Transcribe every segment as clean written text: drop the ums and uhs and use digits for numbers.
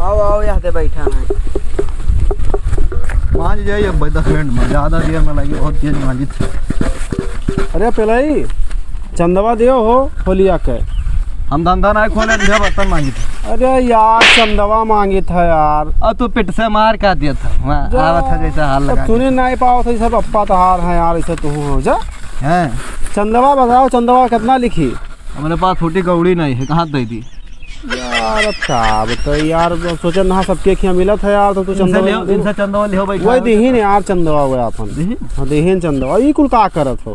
आओ आओ यहाँ पे बैठा है। मांझ जाइए 10 मिनट में, ज़्यादा देर में लगी, बहुत तेज मांझी थी। अरे पहले चंदवा दियो हो होलिया के। हम धंधा ना खोले थे, बर्तन मांगी थी। अरे यार चंदवा मांगी था यार। अब तू पिट से मार का दिया था, वहाँ आवा था जैसा हाल लगा। तूने नहीं पाओ था सब अप्पा तो हार है यार, ऐसे तू हो जा। हैं चंदवा बताओ, चंदवा कितना लिखी? हमारे पास छोटी कौड़ी नहीं है, कहाँ दे दी यार अब क्या बता यार, सोचा ना सबके खिया मिला था यार, तो तू चंदवा इनसे चंदवा ले हो भाई। वही दीहिन यार चंदवा हुआ अपन। हाँ दीहिन चंदवा, ये कुल का करत हो?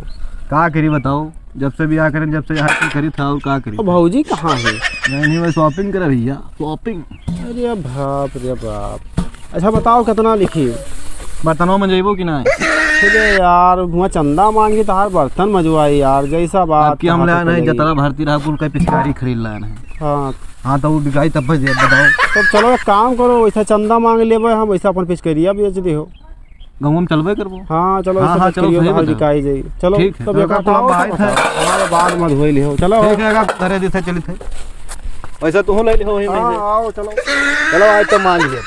का करी बताओ, जब से ब्याह करें, जब से यहाँ करी था और का करी। भौजी कहाँ है? नहीं मैं शॉपिंग कर भैया, शॉपिंग। अरे बाप रे बाप। अच्छा बताओ कितना लिखी? बर्तनों में जेबो कि ना? अरे यार वहाँ चंदा मांगी तो हर बर्तन मजवाई यार, जैसा बात कि हम लाना है जतरा भारती रहा कुल का पिचकारी खरीद लाना है। हाँ हाँ तो वो बिकाई तब बताओ। तो चलो एक काम करो, वैसा चंदा मांग लेबे हम, वैसा अपन पिचकरिया बेच दे हो। गाँव में चलबे करबो। हाँ चलो हाँ, ऐसा हाँ, चलो, पिचकरिया सही बाहर बताओ। बिकाई जाई। चलो ठीक है, तब तो एक का बताओ, बात है। हमारे बाद मत होई लिहो। चलो ठीक है, करे दिसे चली थे वैसा तू ले लिहो वही में हाँ से। आओ चलो। चलो आज तो मान लिया।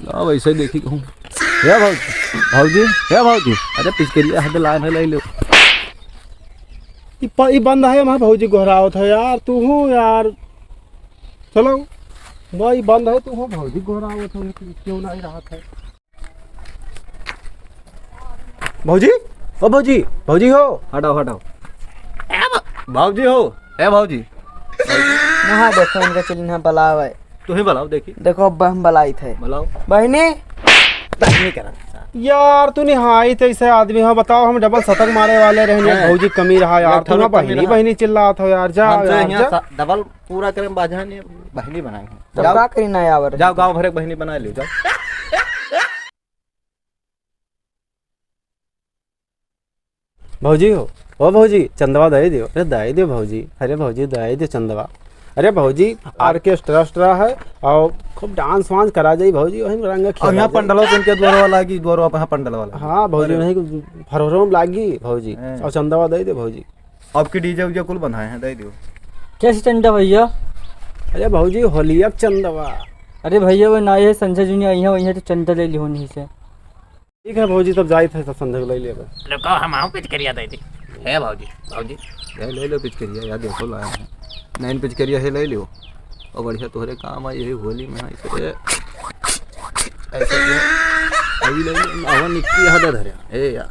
ला वैसे देखी कहूँ हे भाजी, भाजी हे भाजी, अरे पिचकरिया हद लाइन है, ले लो। ये बंद है हमारे भौजी गोहराओ था यार, तू हूँ यार। चलो भाई बंद है, तू हो भौजी गोहराओ था, क्यों नहीं रहा था? भौजी ओ भौजी, भौजी हो, हटाओ हटाओ। भाजी हो, ए भाजी, वहाँ देखो इनका चिन्ह बलाव है। तू ही बुलाओ देखी। देखो अब हम बलाई थे बुलाओ। बहनी। नहीं करा यार तू निहाई तो ऐसे आदमी हो, बताओ हम डबल शतक मारे वाले रहने, भौजी कमी रहा यार। तू ना बहनी बहनी चिल्ला था यार। जा यार, जा। डबल पूरा करें बाजा ने बहनी बनाई। तब क्या करी ना यार, जाओ गांव भर एक बहनी बना लो जाओ। भौजी हो, ओ भौजी चंदवा दे दियो। अरे दे दियो भौजी, अरे भौजी दे दियो चंदवा। अरे भौजी ऑर्केस्ट्रा है और खूब डांस वांस करा जाई भौजी, वही रंग और यहाँ पंडलों पे इनके द्वार वाला की द्वार वाला पंडल वाला। हाँ भौजी नहीं फरवरी में लागी भौजी, और चंदवा दे दे भौजी। आपकी डीजे उजे कुल बनाए हैं, दे दियो। कैसे चंदा भैया? अरे भौजी होलिया चंदवा। अरे भैया वो ना ये संजय जूनियर आई है, वही है तो चंदा ले ली होनी से। ठीक है भौजी, तब जाई थे सब संजय ले लेबे। रुको हम आऊं पिचकरिया दे दी है भाजी। भाजी ये ले लो पिचकरिया, यार देखो लाया है नैन पिचकरिया है, ले लो और बढ़िया तोहरे काम आई, यही होली में ऐसे ऐसे अभी ले लो। आवा निकली हद धरे ए यार,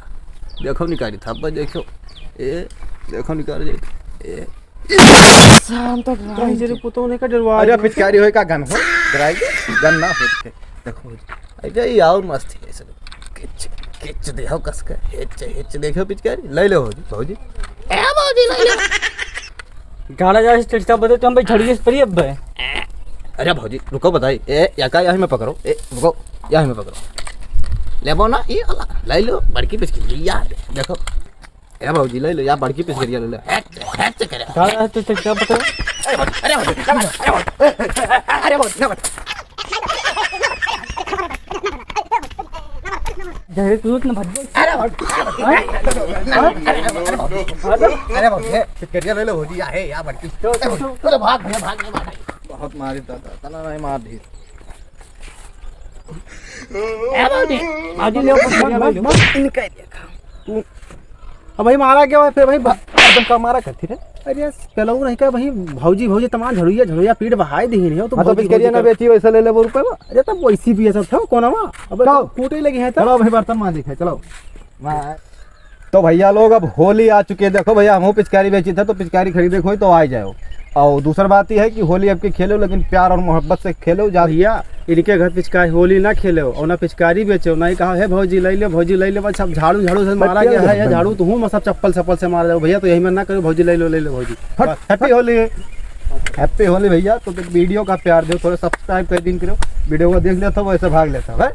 देखो निकाली था बस, देखो ए देखो निकाल जाए ए शांत भाई जरे पुतो ने का डरवा। अरे पिचकारी होए का गन हो डराएगे, गन ना हो देखो ऐसे ही और मस्त है ऐसे किच किच देखो कस के हिच हिच देखो पिचकारी ले लो भौजी। ए भाजी ले लो। गाड़ा जा चढ़ता बदे तो हम भाई झड़िए पर अब है। अरे भौजी रुको बताई ए या का यहीं में पकड़ो, ए रुको यहीं में पकड़ो, लेबो ना ये वाला ले लो बड़की पिचकरिया देखो ए भौजी ले लो या बड़की पिचकरिया ले लो। हैट करे। गाड़ा तो चढ़ता पता अरे भाजी अरे भाजी जहर तू ना भज। अरे भाजी पिचकरिया ले लो भौजी, या है या बड़की। अरे भाग भैया भाग भाग। बहुत मारी दादा तना नहीं मार दी। ए भाजी आगे ले इनका देखा अब भाई मारा क्या फिर भाई एकदम का मारा करती रे। अरे पहले नहीं का भाई भौजी भौजी तमाम झड़ुया झड़ुया पीठ बहाई दी नहीं हो तो हाँ तो पिचकरिया ना बेची वैसे ले ले वो रुपए। अरे तब वैसी भी सब था कोना वा अब कूटे लगे हैं चलो भाई बर्तन मान दिखाए चलो। तो भैया लोग अब होली आ चुके हैं, देखो भैया हम पिचकारी बेची था तो पिचकारी खरीदे कोई तो आ जाओ। और दूसरा बात यह है कि होली आपके खेलो लेकिन प्यार और मोहब्बत से खेलो। जा भैया इनके घर पिचकारी होली ना खेले और ना पिचकारी बेचे, ना ही कहा है भौजी ले ले भौजी ले ले, बस सब झाड़ू झाड़ू से मारा गया है या झाड़ू तो हूँ सब चप्पल चप्पल से मार जाओ भैया, तो यही मैं ना करो भौजी ले लो भौजी। हैप्पी होली, हैप्पी होली भैया। तो वीडियो का प्यार दो, थोड़ा सब्सक्राइब कर दिन करो, वीडियो को देख लेता हो वैसे भाग लेता है।